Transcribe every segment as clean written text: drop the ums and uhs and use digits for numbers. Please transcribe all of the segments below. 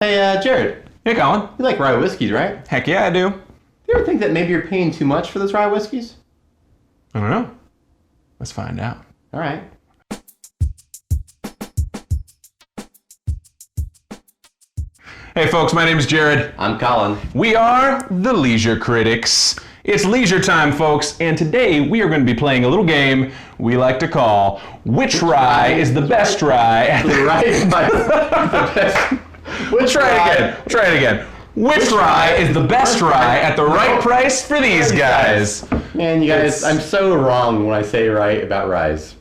Hey, Jared, Hey, Colin. you like rye whiskeys, right? Heck yeah, I do. You ever think that maybe you're paying too much for those rye whiskeys? I don't know. Let's find out. All right. Hey, folks, my name is Jared. I'm Colin. We are the Leisure Critics. It's leisure time, folks, and today we are going to be playing a little game we like to call Which Rye is the Best Rye? The rye is the best. Try it again. Which rye is the best rye at the right price for these guys? Man, you guys, I'm so wrong when I say right about ryes.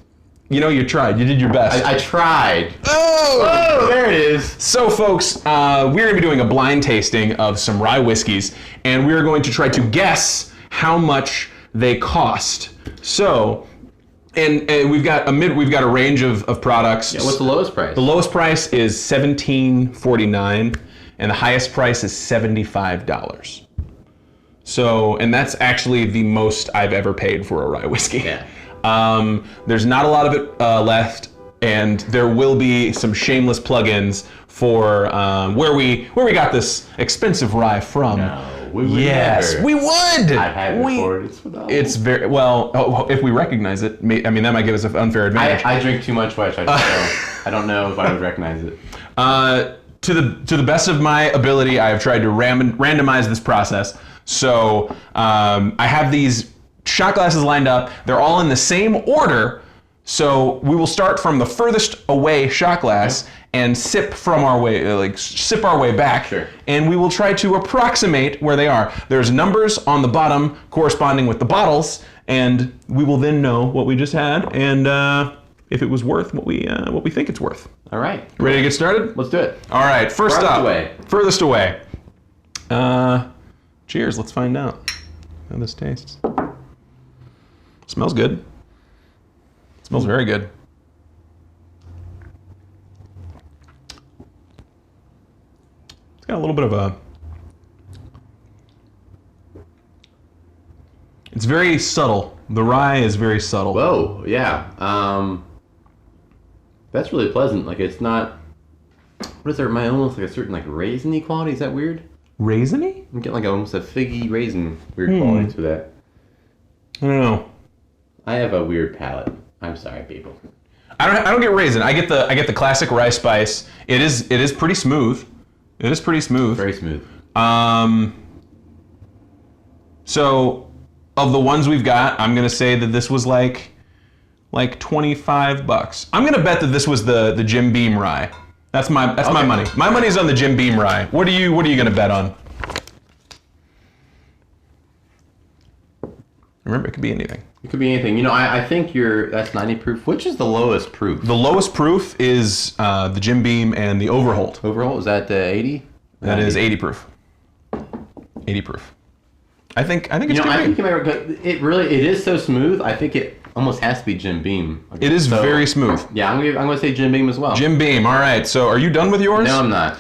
You know, you tried. You did your best. I tried. Oh! Oh, there it is. So, folks, we're going to be doing a blind tasting of some rye whiskeys, and we're going to try to guess how much they cost. So, and we've got a range of products. Yeah, what's the lowest price? The lowest price is $17.49, and the highest price is $75. So, and that's actually the most I've ever paid for a rye whiskey. Yeah. There's not a lot of it left, and there will be some shameless plugins for where we got this expensive rye from. No, we would yes, never. we would. I've had it before. It's phenomenal. It's very well. If we recognize it, I mean that might give us an unfair advantage. I drink too much white, so I don't know if I would recognize it. To the best of my ability, I have tried to randomize this process. So I have these shot glasses lined up. They're all in the same order. So we will start from the furthest away shot glass and sip our way back. Sure. And we will try to approximate where they are. There's numbers on the bottom corresponding with the bottles, and we will then know what we just had and if it was worth what we think it's worth. All right. Ready to get started? Let's do it. All right. First up. Furthest away. Furthest away. Cheers. Let's find out how this tastes. Smells good. Smells very good. It's got a little bit of a... It's very subtle. The rye is very subtle. Whoa, yeah. That's really pleasant. Like, it's not... What is there? My almost like a certain like raisiny quality. Is that weird? Raisiny? I'm getting like almost a figgy raisin weird quality to that. I don't know. I have a weird palate. I'm sorry, people. I don't get raisin. I get the classic rye spice. It is pretty smooth. It is pretty smooth. Very smooth. So of the ones we've got, I'm gonna say that this was like $25. I'm gonna bet that this was the Jim Beam rye. That's my money. My money's on the Jim Beam rye. What are you gonna bet on? Remember, it could be anything. It could be anything. You know, I think that's 90 proof. Which is the lowest proof? The lowest proof is the Jim Beam and the Overholt. Overall, is that 80? That is 80 proof. 80 proof. I think it's You know, Jim I Beam. think you might. It is so smooth. I think it almost has to be Jim Beam. It is So, very smooth. Yeah, I'm gonna say Jim Beam as well. Jim Beam. All right. So are you done with yours? No, I'm not.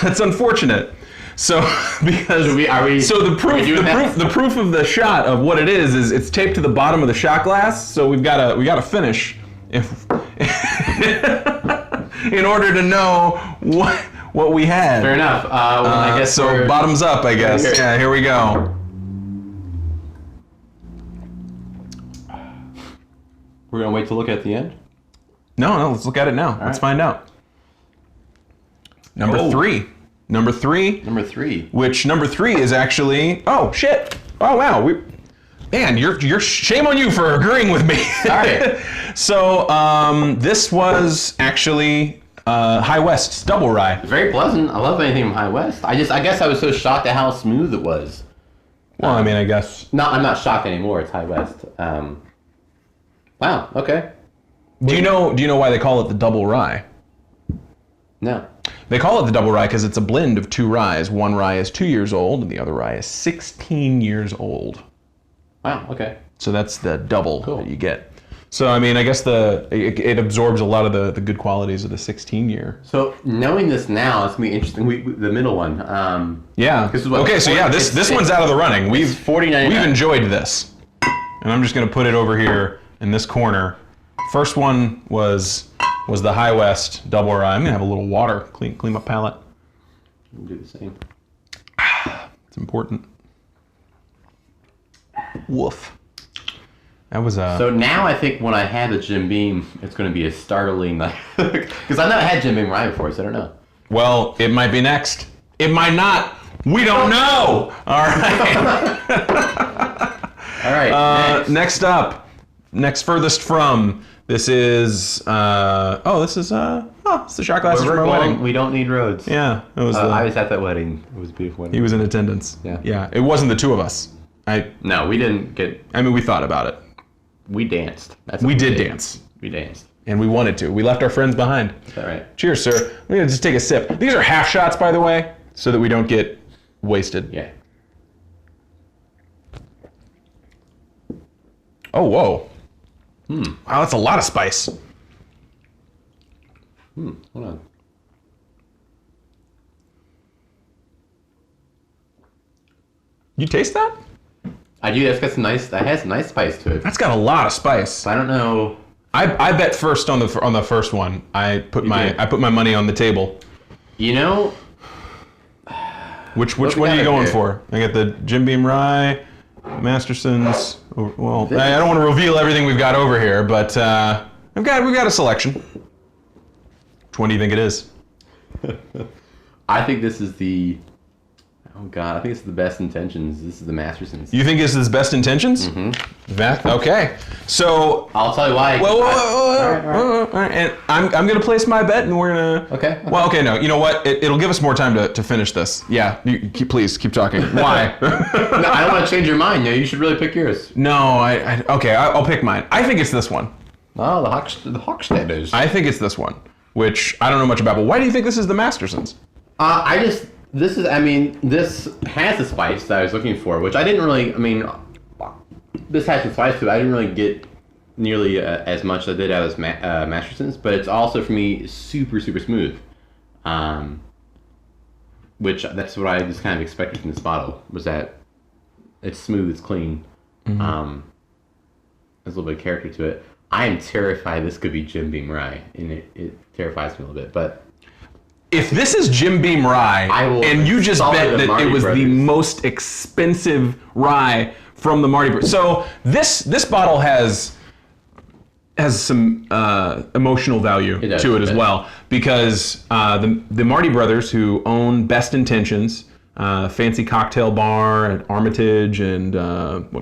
That's unfortunate. So because Are we so the proof of the shot of what it is it's taped to the bottom of the shot glass. So we gotta finish if in order to know what we had. Fair enough. Well, I guess so bottoms up, I guess. Here. Yeah, here we go. We're gonna wait to look at the end. No, let's look at it now. Let's find out. Number Oh. three. Number three, which number three is actually, oh shit. Oh wow. Man, you're shame on you for agreeing with me. Sorry. So, this was actually High West's double rye. Very pleasant. I love anything from High West. I guess I was so shocked at how smooth it was. Well, I mean, I guess. No, I'm not shocked anymore. It's High West. Wow. Okay. Do you know why they call it the double rye? No. They call it the double rye because it's a blend of two ryes. One rye is 2 years old and the other rye is 16 years old. Wow. Okay. So that's the double that you get. So, I mean, I guess it absorbs a lot of the good qualities of the 16-year. So, knowing this now, it's going to be interesting. The middle one. Yeah. Okay, so yeah, this one's out of the running. We've $40.99. We've enjoyed this. And I'm just going to put it over here in this corner. First one was the High West double rye. I'm going to have a little water, clean my palate. We'll do the same. It's important. Woof. That was a... So now I think when I have the Jim Beam, it's going to be a startling, because I've never had Jim Beam rye before, so I don't know. Well, it might be next. It might not. We don't know. All right. All right. Next up, next furthest from. This is it's the shot glasses Where from we're my going, wedding. we don't need roads. Yeah, it was. I was at that wedding. It was a beautiful wedding. He was in attendance. Yeah. It wasn't the two of us. No, we didn't get. I mean, we thought about it. We danced. That's We what did dance, We danced. and we wanted to. We left our friends behind. Is that right? Cheers, sir. We're gonna just take a sip. These are half shots, by the way, so that we don't get wasted. Yeah. Oh, whoa. Wow, that's a lot of spice. Hold on. You taste that? I do. That has some nice spice to it. That's got a lot of spice. I don't know. I bet first on the first one. I put my money on the table. You know, Which we one got are you it going here? for? I got the Jim Beam Rye, Masterson's. Well, This- I don't want to reveal everything we've got over here, but we've got a selection. Which one do you think it is? I think this is the. Oh God, I think it's the best intentions. This is the Mastersons. You think this is Best Intentions? Mm-hmm. Okay. So. I'll tell you why. Whoa. All right. And I'm gonna place my bet, and we're gonna. Okay. Well, okay, no. You know what? It'll give us more time to finish this. Yeah. Please keep talking. Why? No, I don't want to change your mind. No, you should really pick yours. No. I'll pick mine. I think it's this one. Oh, the Hochstädters. I think it's this one, which I don't know much about. But why do you think this is the Mastersons? This has the spice that I was looking for, which I didn't really. I mean, this has the spice to it. I didn't really get nearly as much as I did out of Mastersons, but it's also for me super smooth. Which that's what I just kind of expected from this bottle, was that it's smooth, it's clean. There's a little bit of character to it. I am terrified this could be Jim Beam Rye, and it terrifies me a little bit, but. If this is Jim Beam Rye, and you just install bet it at that Marty it was the Brothers. most expensive rye from the Marty Brothers. So this bottle has some emotional value It does, to it as it does. well, because the Marty Brothers, who own Best Intentions, fancy cocktail bar at Armitage and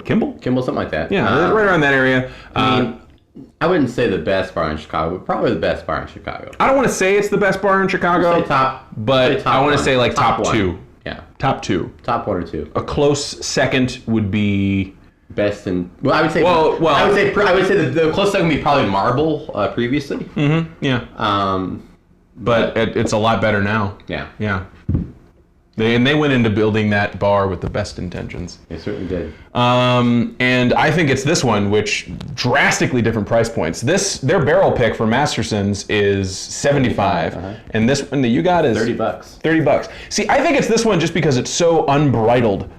Kimball? Kimball, something like that. Yeah, right around that area. I wouldn't say the best bar in Chicago, but probably the best bar in Chicago. I don't want to say it's the best bar in Chicago, Say top, but say top I want to one. say like top one. two. Yeah, Top two. top one or two. A close second would be Best in I would say. Well, I would say the closest second would be probably Marble previously. yeah, Um, but it's a lot better now. yeah, Yeah, they went into building that bar with the best intentions. they certainly did. And I think it's this one, which drastically different price points. Their barrel pick for Masterson's is 75, and this one that you got is $30. $30. See, I think it's this one just because it's so unbridled.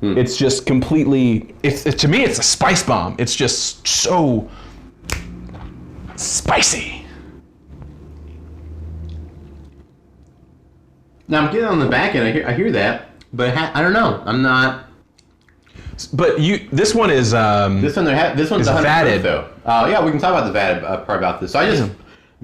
It's just completely. To me, it's a spice bomb. It's just so spicy. Now I'm getting on the back end. I hear that, but I don't know. I'm not. But this one is. This one's 100 vatted. proof, though. Yeah, we can talk about the vatted part about this. So I just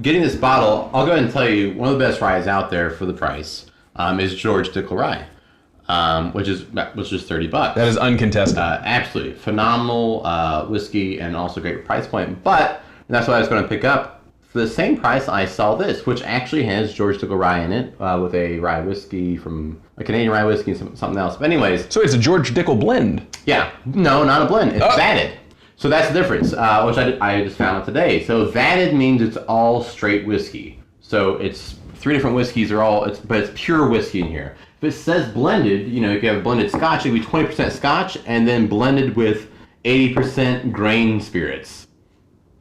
getting this bottle. I'll go ahead and tell you one of the best ryes out there for the price is George Dickel Rye, which is $30. That is uncontested. Absolutely phenomenal whiskey and also great price point. But that's what I was going to pick up. For the same price, I saw this, which actually has George Dickel Rye in it, with a rye whiskey from a Canadian rye whiskey and something else. But anyways, So it's a George Dickel blend. yeah, no, not a blend. It's vatted. So that's the difference, which I just found out today. So vatted means it's all straight whiskey. So it's 3 different whiskeys but it's pure whiskey in here. If it says blended, you can have blended Scotch, it could be 20% Scotch and then blended with 80% grain spirits.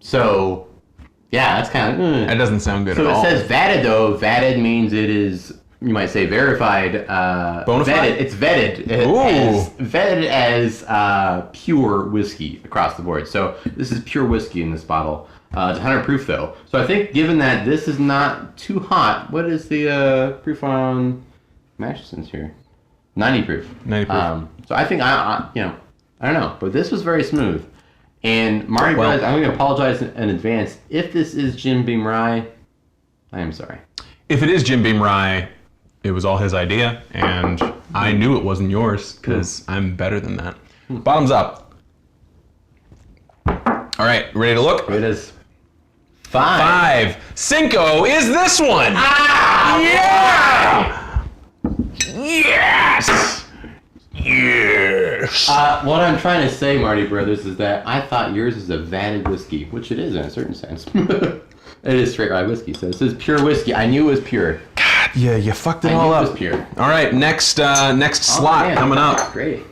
So yeah, that's kind of. That doesn't sound good So at it all. says vatted though. Vatted means it is, you might say, verified. Bona fide? Vetted. It's vetted. Vetted as pure whiskey across the board. So this is pure whiskey in this bottle. It's 100 proof though. So I think given that this is not too hot, what is the proof on Masterson's here. 90 proof. 90 proof. So I think I don't know, but this was very smooth. And Marty Brothers, I'm going to apologize in advance if this is Jim Beam Rye. I am sorry. If it is Jim Beam Rye, it was all his idea, and I knew it wasn't yours because I'm better than that. Bottoms up. All right, ready to look? It is 5. Cinco is this one. Yeah! Yes! Yes! What I'm trying to say, Marty Brothers, is that I thought yours is a vatted whiskey, which it is in a certain sense. It is straight rye whiskey, so this is pure whiskey. I knew it was pure. God, yeah, you fucked it I all knew up. it was pure. All right, next slot Man, coming up. that's great.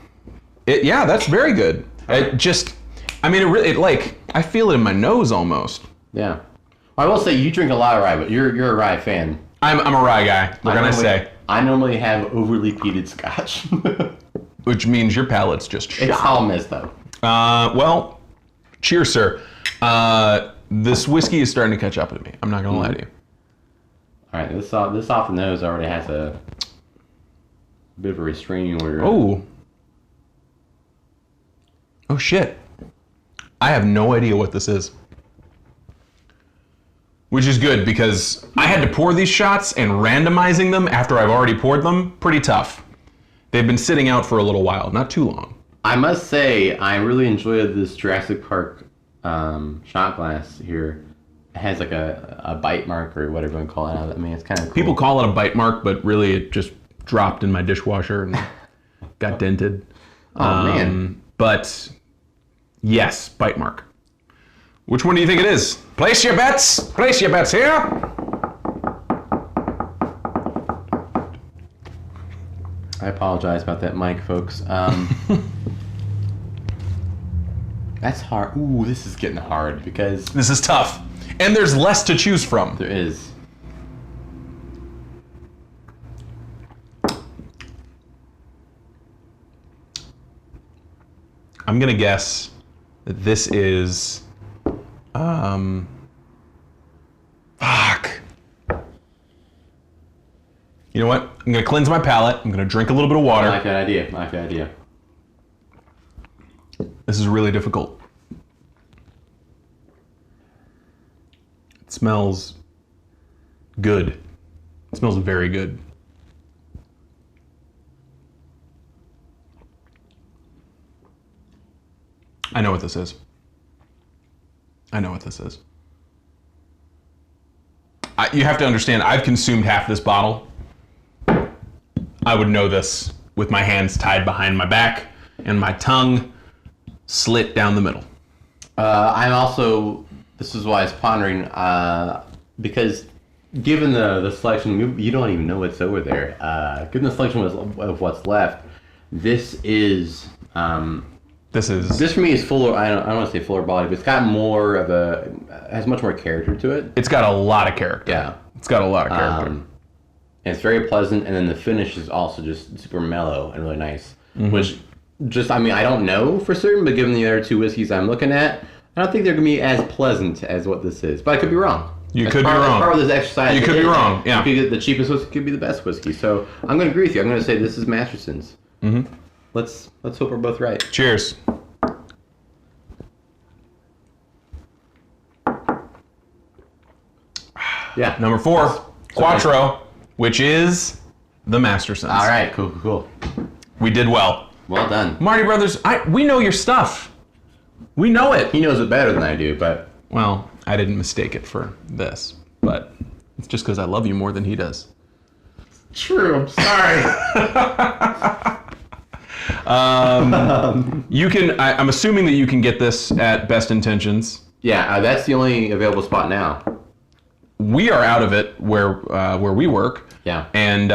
Yeah, that's very good. It just, I mean, I feel it in my nose almost. Yeah. I will say you drink a lot of rye, but you're a rye fan. I'm a rye guy. What can I say? I normally have overly peated scotch. Which means your palate's just shot. It's all missed though. Well, cheers, sir. This whiskey is starting to catch up to me. I'm not gonna lie to you. All right, this off the nose already has a bit of a restraining order. Oh shit. I have no idea what this is. Which is good because I had to pour these shots, and randomizing them after I've already poured them, pretty tough. They've been sitting out for a little while, not too long. I must say, I really enjoyed this Jurassic Park shot glass here. It has like a bite mark or whatever you want to call it. I mean, it's kind of cool. People call it a bite mark, but really it just dropped in my dishwasher and got dented. Oh, man. But yes, bite mark. Which one do you think it is? Place your bets. Place your bets here. I apologize about that mic, folks. That's hard. Ooh, this is getting hard because This is tough. And there's less to choose from. there is. I'm going to guess that this is... Fuck. You know what? I'm going to cleanse my palate. I'm going to drink a little bit of I water. like that idea. I like that idea. This is really difficult. It smells good. It smells very good. I know what this is. I know what this is. You have to understand, I've consumed half this bottle. I would know this with my hands tied behind my back and my tongue slit down the middle. I'm also, this is why I was pondering, because given the selection, you don't even know what's over there. Given the selection of what's left, this for me is fuller. I don't want to say fuller body, but it's got more of has much more character to it. It's got a lot of character. Yeah. It's got a lot of character. And it's very pleasant, and then the finish is also just super mellow and really nice. Mm-hmm. Which, I mean, I don't know for certain, but given the other two whiskeys I'm looking at, I don't think they're going to be as pleasant as what this is. But I could be wrong. You could be wrong. Part of this exercise. You could be wrong, yeah. You could get the cheapest whiskey could be the best whiskey. So I'm going to agree with you. I'm going to say this is Masterson's. Mm-hmm. Let's hope we're both right. Cheers. Yeah. Number 4, Quattro, which is the Mastersons. All right. Cool. We did well. Well done. Marty Brothers, we know your stuff. We know it. He knows it better than I do, but Well, I didn't mistake it for this, but it's just because I love you more than he does. true. I'm sorry. You can. I'm assuming that you can get this at Best Intentions. Yeah, that's the only available spot now. We are out of it where we work. Yeah. And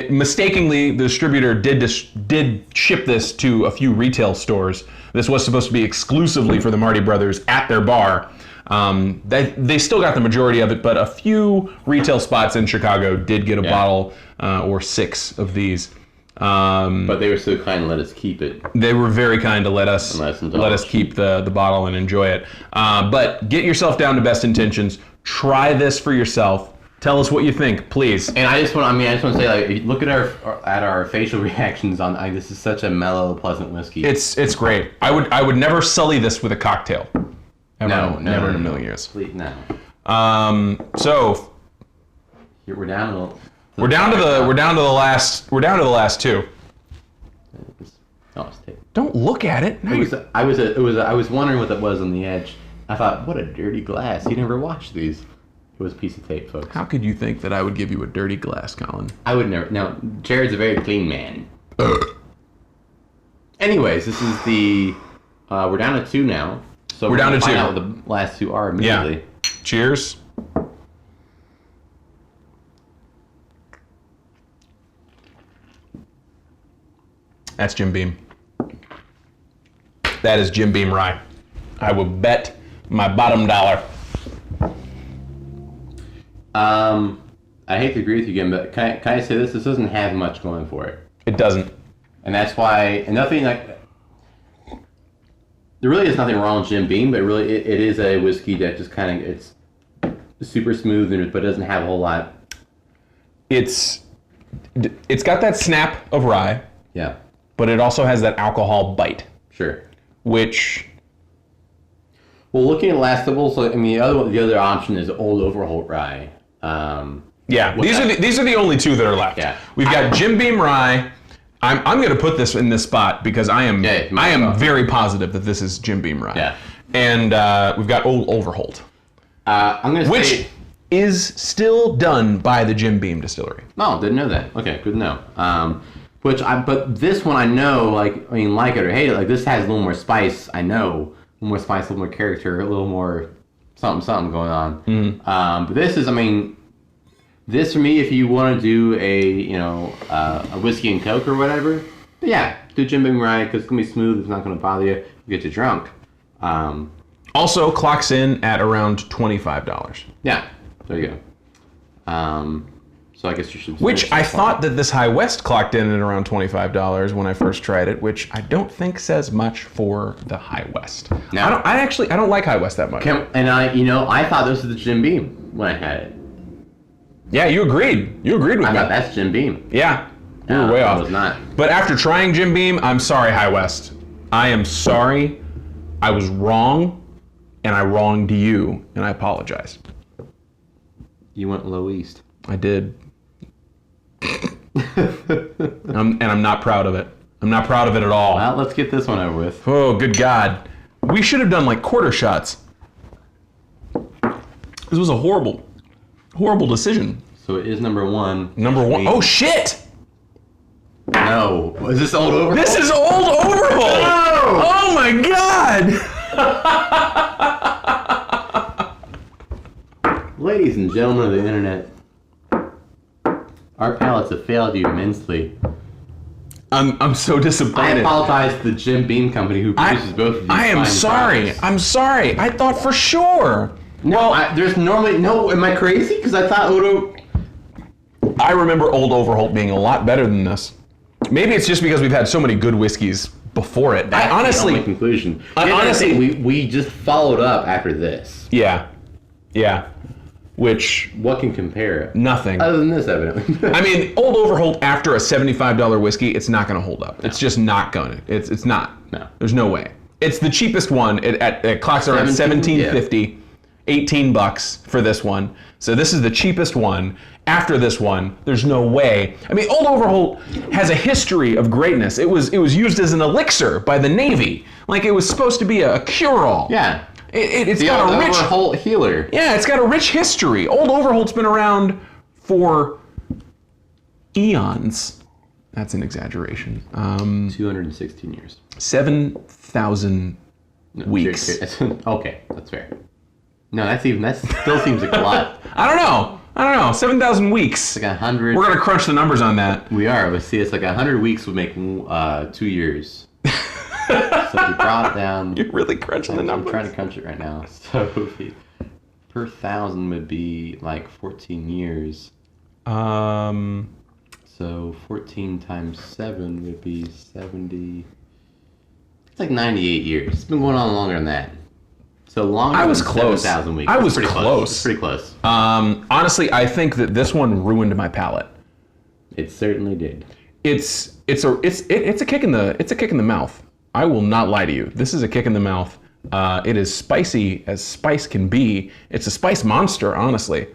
mistakenly, the distributor did ship this to a few retail stores. This was supposed to be exclusively for the Marty Brothers at their bar. They still got the majority of it, but a few retail spots in Chicago did get a bottle or 6 of these. But they were so kind to let us keep it. They were very kind to let us keep the bottle and enjoy it. But get yourself down to Best Intentions. Try this for yourself. Tell us what you think, please. And I just want to say, like, look at our facial reactions on. This is such a mellow, pleasant whiskey. It's great. I would never sully this with a cocktail. Ever, never in a million years. Please, no. So Here, we're down. we're down to the last two. Oh, it's tape. Don't look at it. I was wondering what that was on the edge. I thought, what a dirty glass. You never watched these. It was a piece of tape, folks. How could you think that I would give you a dirty glass, Colin? I would never. Now, Jared's a very clean man. Anyways, this is the. We're down to 2 now. So We're down to 2. Find out what the last 2 are immediately. Yeah. Cheers. That's Jim Beam. That is Jim Beam rye. I will bet my bottom dollar. I hate to agree with you again, but can I say this? This doesn't have much going for it. It doesn't. And that's why, and nothing like, there really is nothing wrong with Jim Beam, but really it is a whiskey that just kind of, it's super smooth, but doesn't have a whole lot. It's got that snap of rye, Yeah, but it also has that alcohol bite, sure. which, Well, looking at last doubles, I mean, the other option is Old Overholt Rye. yeah, What's these are the only 2 that are left. Yeah. We've got Jim Beam rye. I'm going to put this in this spot because I am very positive that this is Jim Beam rye. Yeah. And we've got Old Overholt, I'm going to which say... is still done by the Jim Beam distillery. Oh, didn't know that. Okay, good to know. But this one I know, like it or hate it, like this has a little more spice. I know, a little more spice, a little more character, a little more something going on. But this is, this for me, if you want to do a whiskey and coke or whatever, yeah, do Jim Beam rye because it's gonna be smooth. It's not gonna bother you. Get you drunk. Also clocks in at around $25. Yeah, there you go. So I guess you should. Which I thought that this High West clocked in at around $25 when I first tried it, which I don't think says much for the High West. No. I don't like High West that much. I thought this was the Jim Beam when I had it. Yeah, you agreed. You agreed with I me. thought that's Jim Beam. Yeah, you No, were way I off. was not. But after trying Jim Beam, I'm sorry, High West. I am sorry. I was wrong, and I wronged you, and I apologize. You went low east. I did. I'm not proud of it. I'm not proud of it at all. Well, let's get this one over with. Oh, good God. We should have done like quarter shots. This was a horrible decision. So it is number 1. Number 1. Oh, shit! No. Is this Old Overholt? This is Old Overholt! No! Oh, my God! Ladies and gentlemen of the internet, our palates have failed you immensely. I'm so I disappointed. apologize to the Jim Beam company who produces both of these. I am fine sorry. products. I'm sorry. I thought for sure. No, there's normally no. Am I crazy? Because I thought Odo. I remember Old Overholt being a lot better than this. Maybe it's just because we've had so many good whiskeys before it. That's I honestly, the only conclusion. I honestly- we just followed up after this. yeah. Which What can compare? nothing. Other than this, evidently. I mean, Old Overholt after a $75 whiskey, it's not going to hold up. It's just not going to. It's not. No. There's no way. It's the cheapest one. It clocks around 17, $17.50, $18 for this one. So this is the cheapest one. After this one, there's no way. I mean, Old Overholt has a history of greatness. It was used as an elixir by the Navy. Like it was supposed to be a cure-all. Yeah. It's The got Old a rich Overholt healer. Yeah, it's got a rich history. Old Overholt's been around for eons. That's an exaggeration. 216 years. 7,000 weeks. Okay, that's fair. No, that still seems like a lot. I don't know. 7,000 weeks. Like 100. We're going to crunch the numbers on that. We are. Let's see. It's like 100 weeks would make 2 years. So if we brought it down. You're really crunching the I'm numbers. trying to crunch it right now. So per 1,000 would be like 14 years. So 14 times 7 would be 70. It's like 98 years. It's been going on longer than that. So longer I was than close. 7,000 weeks. I That's was pretty close. It's pretty close. Honestly, I think that this one ruined my palate. It certainly did. It's a kick in the mouth. I will not lie to you. This is a kick in the mouth. It is spicy as spice can be. It's a spice monster, honestly.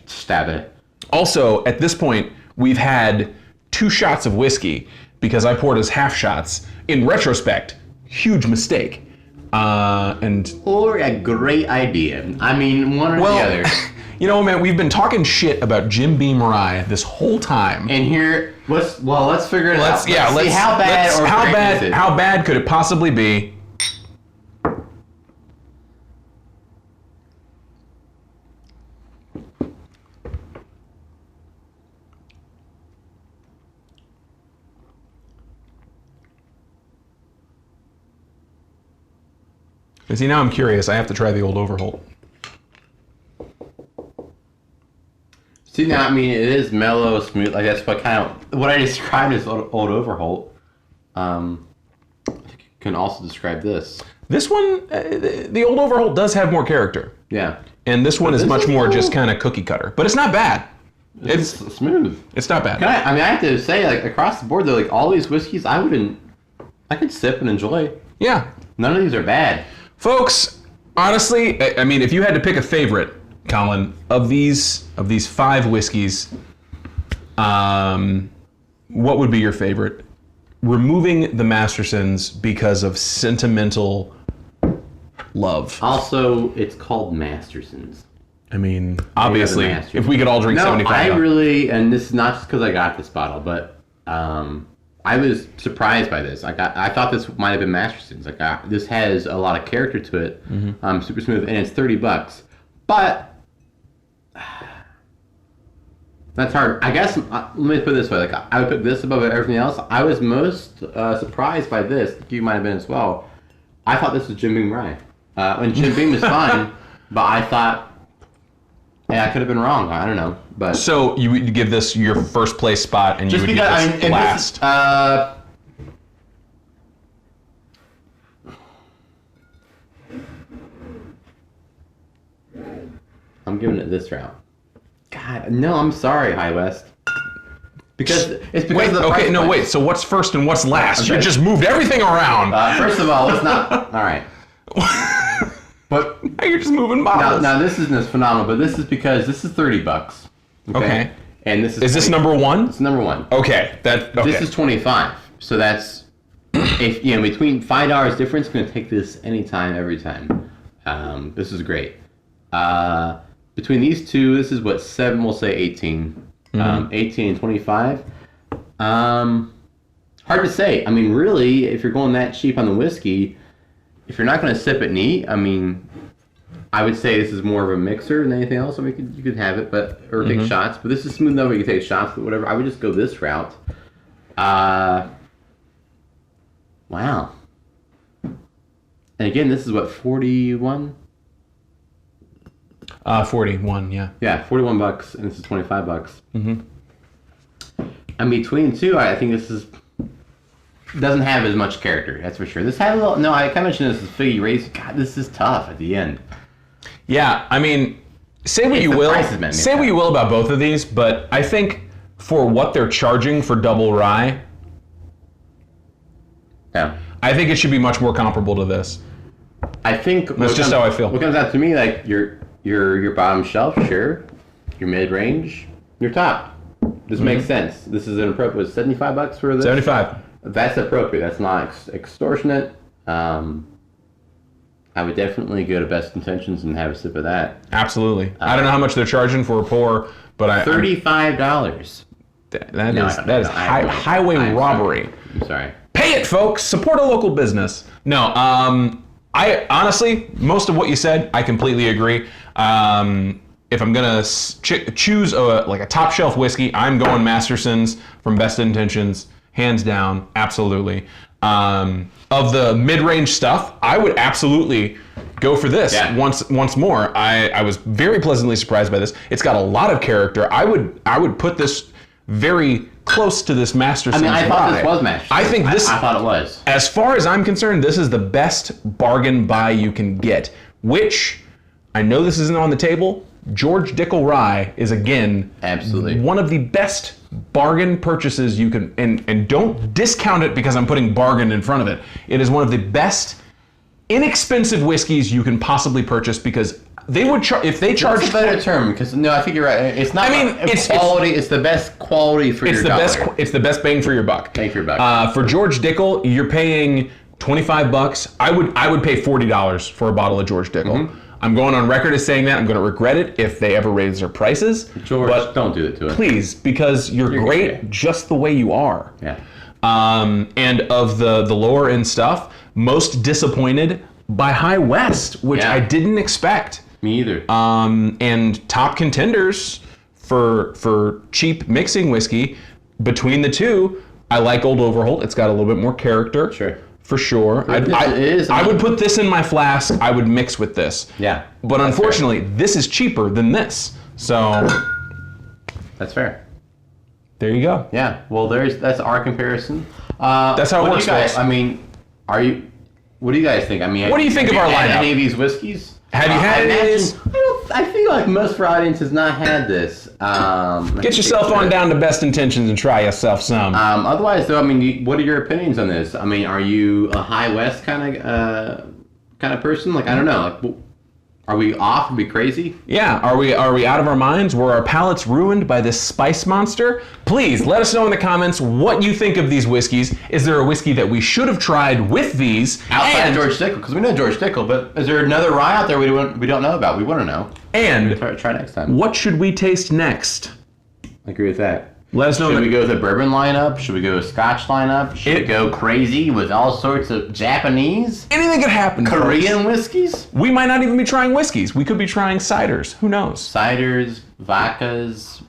Stab it. Also, at this point, we've had 2 shots of whiskey because I poured as half shots. In retrospect, huge mistake. Or a great idea. I mean, one or the other. You know, man, we've been talking shit about Jim Beam Rye this whole time. And here, let's figure it out. See how bad how bad could it possibly be? And see, now I'm curious. I have to try the Old Overholt. See, now, I mean, it is mellow, smooth. Like, that's what I described as Old Overholt. I think you can also describe this. This one, the Old Overholt does have more character. Yeah. And this one is much more just kind of cookie cutter. But it's not bad. It's smooth. It's not bad. I have to say, like, across the board, though, like, all these whiskeys, I could sip and enjoy. Yeah. None of these are bad. Folks, honestly, I mean, if you had to pick a favorite, Colin, of these 5 whiskeys, what would be your favorite? Removing the Mastersons because of sentimental love. Also, it's called Mastersons. I mean, obviously, if we could all drink 75. And this is not just because I got this bottle, but I was surprised by this. I thought this might have been Mastersons. This has a lot of character to it. Super smooth, and it's $30. But that's hard. I guess let me put it this way: like, I would put this above everything else. I was most surprised by this. You might have been as well. I thought this was Jim Beam Rye, and Jim Beam is fine, but I thought, yeah, I could have been wrong. I don't know, but so you would give this your first place spot, and you would give this last. I'm giving it this route. God, no, I'm sorry, High West. Because of the price point. Wait. So what's first and what's last? Okay. You just moved everything around. First of all, let's not. All right. But now you're just moving bottles. Now this isn't as phenomenal, but this is because this is $30. Okay. And this is. Is this number 1? It's number 1. Okay. This is 25. So that's between $5 difference. Going to take this anytime, every time. This is great. Between these two, this is what 7. We'll say 18. 18 and 25. Hard to say. I mean, really, if you're going that cheap on the whiskey, if you're not going to sip it neat, I mean, I would say this is more of a mixer than anything else. I mean, you could have it, or take shots. But this is smooth enough. You can take shots, but whatever. I would just go this route. Wow. And again, this is what, 41? 41, yeah. Yeah, $41, and this is $25. And between the two, I think this doesn't have as much character. That's for sure. This had a little. No, I kind of mentioned this as figgy race. God, this is tough at the end. Yeah, I mean, say what you will about both of these, but I think for what they're charging for double rye, yeah, I think it should be much more comparable to this. I think that's just how I feel. What comes out to me, like your bottom shelf, sure, your mid range, your top. This makes sense. This is an appropriate. $75 for this. 75. That's appropriate. That's not extortionate. I would definitely go to Best Intentions and have a sip of that. Absolutely. I don't know how much they're charging for a pour, but $35. That is highway robbery. I'm sorry. Pay it, folks. Support a local business. No, I honestly, most of what you said, I completely agree. If I'm gonna choose a top shelf whiskey, I'm going Masterson's from Best Intentions, hands down, absolutely. Of the mid-range stuff, I would absolutely go for this once more. I was very pleasantly surprised by this. It's got a lot of character. I would put this very close to this Masterson's I mean, I thought rye. this was Masterson. I think this. I thought it was. As far as I'm concerned, this is the best bargain buy you can get. Which I know this isn't on the table. George Dickel Rye is again Absolutely one of the best bargain purchases you can, and don't discount it because I'm putting bargain in front of it. It is one of the best inexpensive whiskeys you can possibly purchase because they would if they charge. That's a better term because no, I think you're right. It's not. I mean, it's quality. It's the best quality for your dollar. It's the best bang for your buck. Bang for your buck. For George Dickel, you're paying $25. I would pay $40 for a bottle of George Dickel. Mm-hmm. I'm going on record as saying that. I'm going to regret it if they ever raise their prices. George, but don't do it to it. Please, because you're great okay. just the way you are. Yeah. And of the lower end stuff, most disappointed by High West, which I didn't expect. Me either. And top contenders for cheap mixing whiskey. Between the two, I like Old Overholt. It's got a little bit more character. Sure. For sure. I would put this in my flask. I would mix with this. Yeah. But unfortunately, this is cheaper than this. So that's fair. There you go. Yeah. Well, that's our comparison. That's how it works, guys, folks. I mean, what do you guys think? I mean, what do you think of our lineup? Any of these whiskeys? Have you had any of these? I feel like most of our audience has not had this. Get yourself on down to Best Intentions and try yourself some. Otherwise, though, I mean, what are your opinions on this? I mean, are you a High West kind of person? Like, I don't know. Like, are we off? Are we crazy? Yeah. Are we out of our minds? Were our palates ruined by this spice monster? Please let us know in the comments what you think of these whiskeys. Is there a whiskey that we should have tried with these? Outside George Dickel, because we know George Dickel, but is there another rye out there we don't know about? We want to know. And try next time. What should we taste next? I agree with that. Let us know. Should we go with a bourbon lineup? Should we go with a Scotch lineup? Should we go crazy with all sorts of Japanese? Anything could happen. Korean whiskeys? We might not even be trying whiskeys. We could be trying ciders. Who knows? Ciders, vodkas.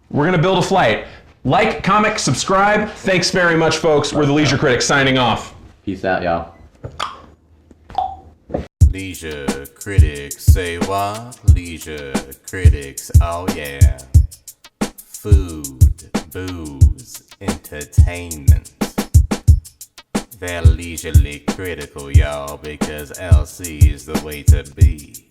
We're going to build a flight. Like, comment, subscribe. Thanks very much, folks. We're the Leisure Critics signing off. Peace out, y'all. Leisure Critics say what? Leisure Critics, oh yeah. Food, booze, entertainment. They're leisurely critical, y'all, because LC is the way to be.